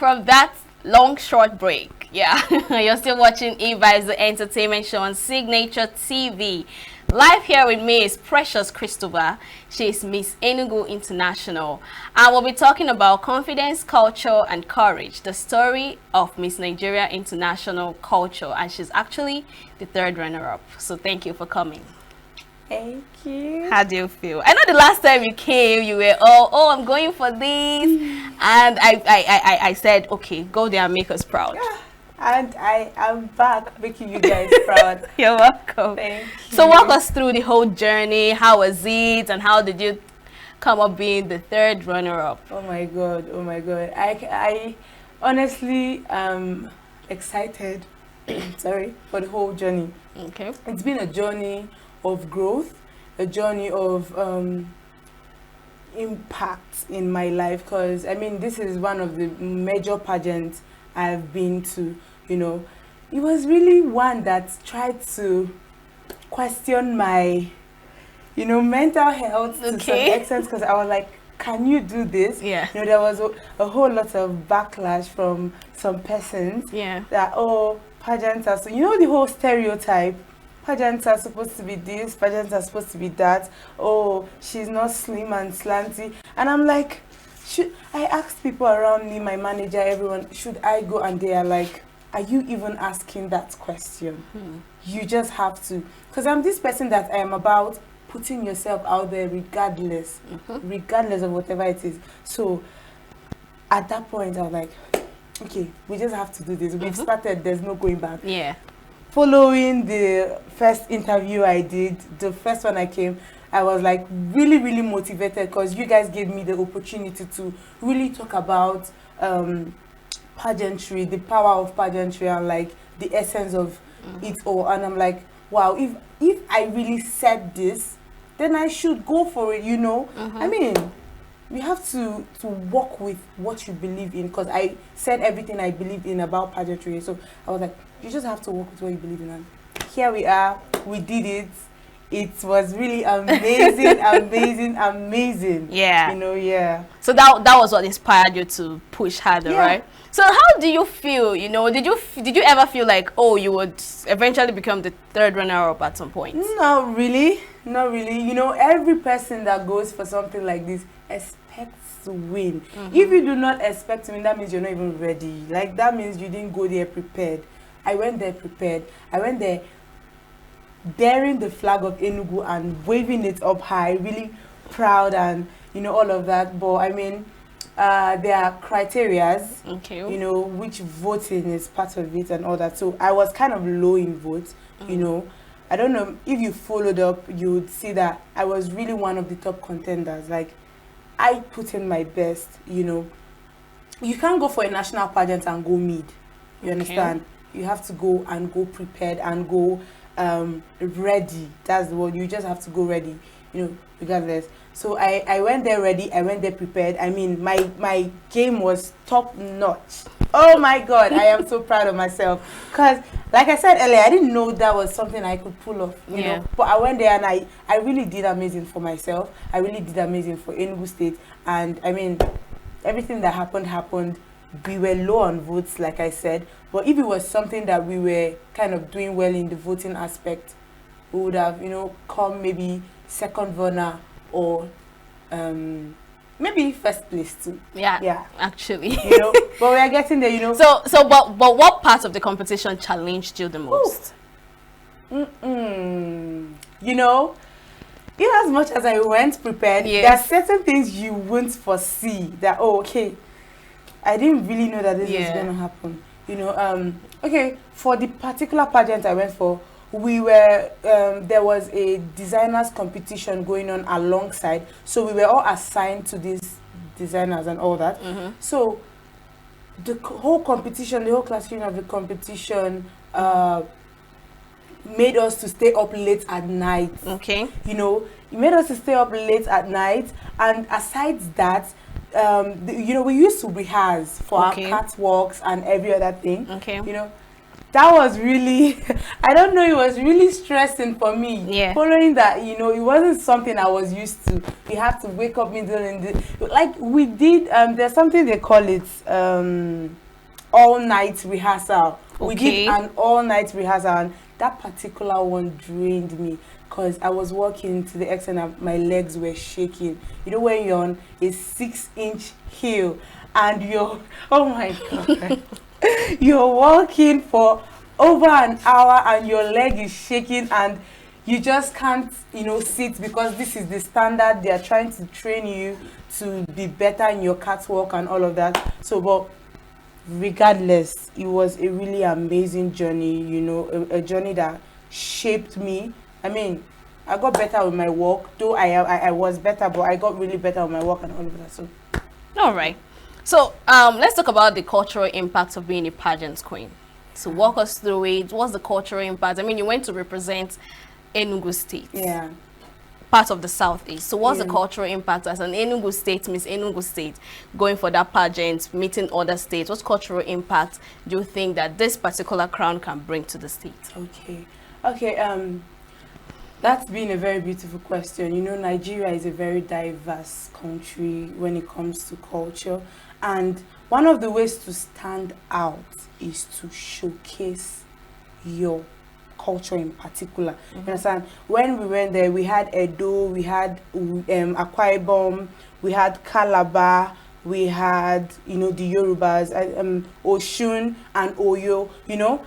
from that long short break. Yeah, you're still watching E-Vibes, the entertainment show on Signature TV. Live here with me is Precious Christopher. She is Miss Enugu International. And we'll be talking about confidence, culture, and courage, the story of Miss Nigeria International Culture. And she's actually the third runner-up. So thank you for coming. Thank you. How do you feel? I know the last time you came, you were, oh, I'm going for this. And I said, okay, go there and make us proud. Yeah. And I am back making you guys proud. You're welcome. Thank you. So walk us through the whole journey. How was it? And how did you come up being the third runner-up? Oh my God. Oh my God. I honestly am excited sorry, for the whole journey. Okay. It's been a journey of growth, a journey of impact in my life, because I mean this is one of the major pageants I've been to. You know, it was really one that tried to question my, you know, mental health to some extent, because I was like, can you do this? Yeah. You know, there was a whole lot of backlash from some persons. Yeah. That, oh, pageants are so, you know, the whole stereotype. Pageants are supposed to be this, pageants are supposed to be that. Oh, she's not slim and slanty. And I'm like, I asked people around me, my manager, everyone, should I go? And they are like, are you even asking that question? You just have to. Because I'm this person that I am about putting yourself out there regardless, regardless of whatever it is. So at that point, I was like, okay, we just have to do this. We've started, there's no going back. Yeah. Following the first interview I did, the first one I came, I was like really, really motivated, because you guys gave me the opportunity to really talk about pageantry, the power of pageantry, and like the essence of it all. And I'm like, wow, if I really said this, then I should go for it, you know. I mean, we have to work with what you believe in, because I said everything I believed in about pageantry. So I was like, you just have to work with what you believe in. And here we are, we did it. It was really amazing, amazing. Yeah. You know, yeah. So that was what inspired you to push harder, right? So how do you feel, you know, did you ever feel like, oh, you would eventually become the third runner-up at some point? Not really. Not really. You know, every person that goes for something like this expects to win. If you do not expect to win, that means you're not even ready. Like, that means you didn't go there prepared. I went there prepared. I went there bearing the flag of Enugu and waving it up high, really proud, and, you know, all of that. But I mean, there are criterias, you know, which voting is part of it and all that. So I was kind of low in votes, you know. I don't know if you followed up, you would see that I was really one of the top contenders. Like, I put in my best, you know. You can't go for a national pageant and go mid. You understand? You have to go and go prepared and go ready. That's the word. You just have to go ready, you know, regardless. So I went there ready. I went there prepared. I mean, my game was top notch. Oh my God, I am so proud of myself, because like I said earlier, I didn't know that was something I could pull off, you know. But I went there and I really did amazing for myself. I really did amazing for Enugu State. And I mean, everything that happened. We were low on votes, like I said, but if it was something that we were kind of doing well in the voting aspect, we would have, you know, come maybe second runner or maybe first place too. Yeah, actually. You know, but we are getting there, you know. But what part of the competition challenged you the most? You know, in as much as I went prepared, there are certain things you won't foresee that, oh, okay, I didn't really know that this was going to happen. You know, okay, for the particular pageant I went for, we were, there was a designers competition going on alongside. So we were all assigned to these designers and all that. So the whole competition, the whole classification of the competition made us to stay up late at night. You know, it made us to stay up late at night. And aside that, you know, we used to rehearse for our catwalks and every other thing. You know, that was really, I don't know, it was really stressing for me. Yeah. Following that, you know, it wasn't something I was used to. We have to wake up middle in the, like we did, there's something they call it, all night rehearsal. We did Okay. an all night rehearsal, and that particular one drained me because I was walking to the extent that my legs were shaking. You know, when you're on a 6-inch heel and you're, oh my God, you're walking for over an hour and your leg is shaking and you just can't, you know, sit because this is the standard. They are trying to train you to be better in your catwalk and all of that. So, but regardless, it was a really amazing journey, you know, a journey that shaped me. I mean, I got better with my work, though I was better, but I got really better with my work and all of that. So, All right. So let's talk about the cultural impact of being a pageant queen. So walk us through it. What's the cultural impact? I mean, you went to represent Enugu State, yeah. part of the Southeast. So what's the Yeah. cultural impact as an Enugu State, Miss Enugu State, going for that pageant, meeting other states? What cultural impact do you think that this particular crown can bring to the state? Okay. Okay, that's been a very beautiful question. You know, Nigeria is a very diverse country when it comes to culture. And one of the ways to stand out is to showcase your culture in particular. You understand? When we went there, we had Edo, we had Akwa Ibom, we had Calabar, we had, you know, the Yorubas, Oshun and Oyo, you know.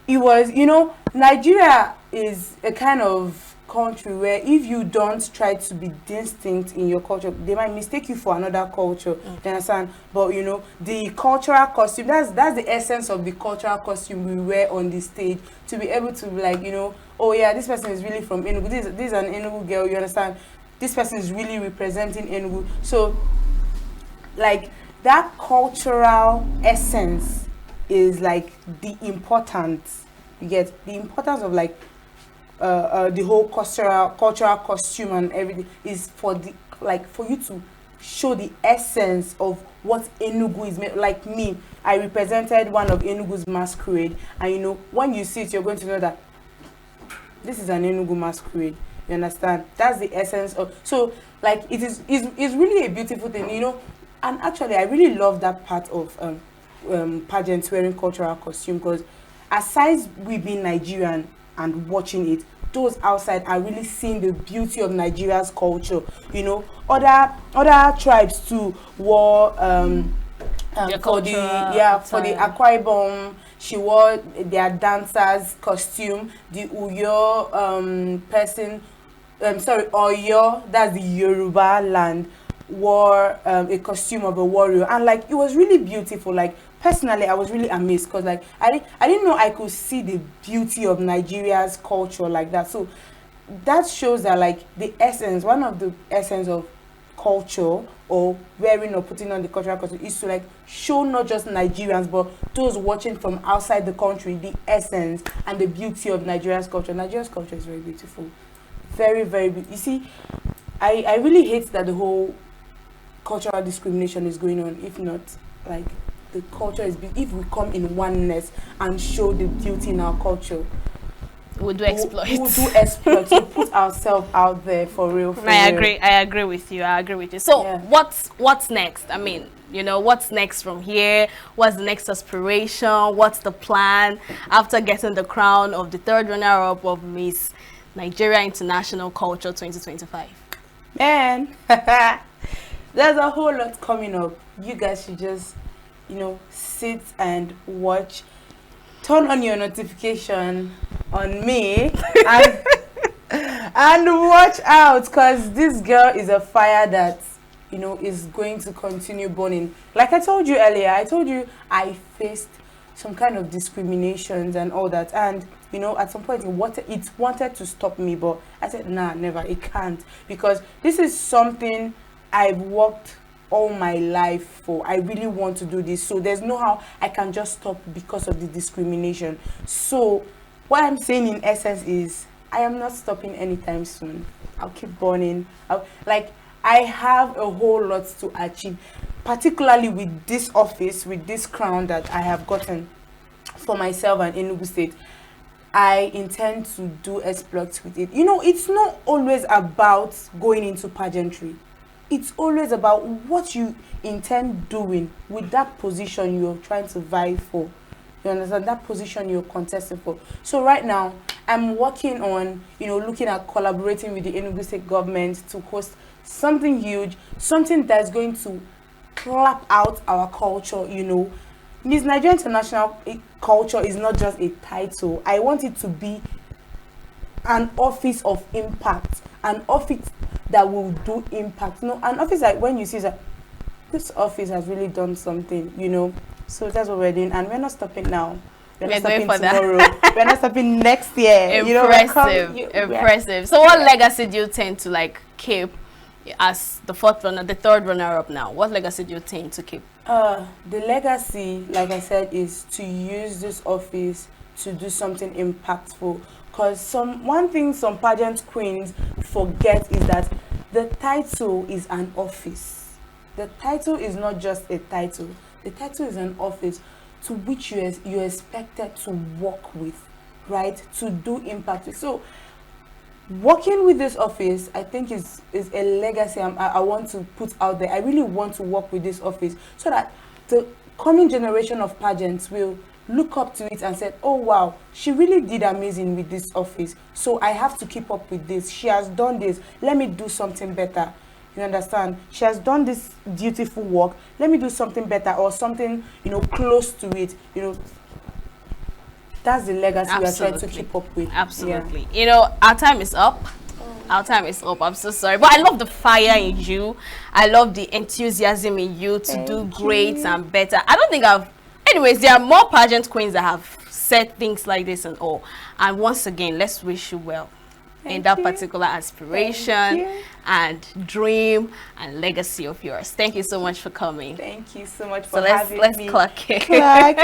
It was, you know, Nigeria is a kind of country where if you don't try to be distinct in your culture, they might mistake you for another culture. You understand? But you know, the cultural costume, that's the essence of the cultural costume we wear on the stage, to be able to be like, you know, oh yeah, this person is really from Enugu, this is an Enugu girl, you understand? This person is really representing Enugu. So like that cultural essence is like the importance, you get the importance of like the whole cultural costume and everything is for the, like, for you to show the essence of what Enugu is made. Like me, I represented one of Enugu's masquerade, and you know, when you see it, you're going to know that this is an Enugu masquerade. You understand? That's the essence of, so like it is really a beautiful thing, you know. And actually I really love that part of pageants wearing cultural costume, because aside we being Nigerian and watching it, those outside are really seeing the beauty of Nigeria's culture. You know, other tribes too wore for the, yeah, for the Akwa Ibom, she wore their dancers costume. The Uyo person, sorry, Oyo, that's the Yoruba land, wore a costume of a warrior, and like it was really beautiful. Like personally, I was really amazed, because like I didn't know I could see the beauty of Nigeria's culture like that. So that shows that like the essence, one of the essence of culture, or wearing or putting on the cultural costume, is to like show not just Nigerians but those watching from outside the country the essence and the beauty of Nigeria's culture. Nigeria's culture is very beautiful, very very beautiful. You see, I really hate that the whole cultural discrimination is going on. If not, like, the culture is big. If we come in oneness and show the beauty in our culture, We'll do exploits. We'll do exploits. To put ourselves out there for real. I agree with you. So Yeah. what's next? I mean, you know, what's next from here? What's the next aspiration? What's the plan after getting the crown of the third runner-up of Miss Nigeria International Culture 2025? Man, there's a whole lot coming up. You guys should just, you know, sit and watch. Turn on your notification on me and, and watch out, because this girl is a fire that, you know, is going to continue burning. Like I told you earlier, I faced some kind of discriminations and all that, and you know, at some point it wanted to stop me, but I said, nah, never, it can't, because this is something I've worked all my life for. I really want to do this, so there's no how I can just stop because of the discrimination. So what I'm saying in essence is I am not stopping anytime soon. I'll keep burning. I have a whole lot to achieve, particularly with this office, with this crown that I have gotten. for myself and Enugu State, I intend to do exploits with it. You know, it's not always about going into pageantry. It's always about what you intend doing with that position you're trying to vie for. You understand? That position you're contesting for. So right now, I'm working on, looking at collaborating with the Enugu State government to host something huge, something that's going to clap out our culture, Miss Nigeria International Culture is not just a title. I want it to be an office of impact, an office that will do impact. An office like when you see that this office has really done something, So that's what we're doing, and we're not stopping now. We're not stopping tomorrow. We're not stopping next year. Impressive. So, what legacy do you tend to keep as the third runner-up now? What legacy do you tend to keep? The legacy, like I said, is to use this office to do something impactful. Because one thing some pageant queens forget is that the title is an office. The title is not just a title. The title is an office to which you're expected to work with, right? To do impact. So, working with this office, I think is a legacy I want to put out there. I really want to work with this office so that the coming generation of pageants will look up to it and say, oh wow, she really did amazing with this office. So I have to keep up with this. She has done this. Let me do something better. You understand? She has done this beautiful work. Let me do something better or something, close to it. That's the legacy we are trying to keep up with. Absolutely. Yeah. Our time is up. Our time is up. I'm so sorry. But I love the fire in you. I love the enthusiasm in you to do great and better. I don't think anyways, there are more pageant queens that have said things like this and all. And once again, let's wish you well in that particular aspiration and dream and legacy of yours. Thank you so much for coming. Thank you so much for having me. Let's clock it. Clock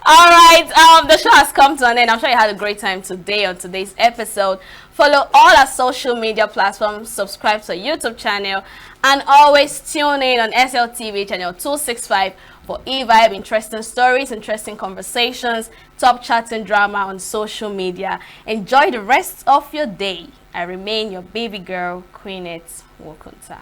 All right, the show has come to an end. I'm sure you had a great time today on today's episode. Follow all our social media platforms, subscribe to our YouTube channel, and always tune in on SLTV Channel 265 for E-Vibe, interesting stories, interesting conversations, top chatting drama on social media. Enjoy the rest of your day. I remain your baby girl, Queenette Wokunta.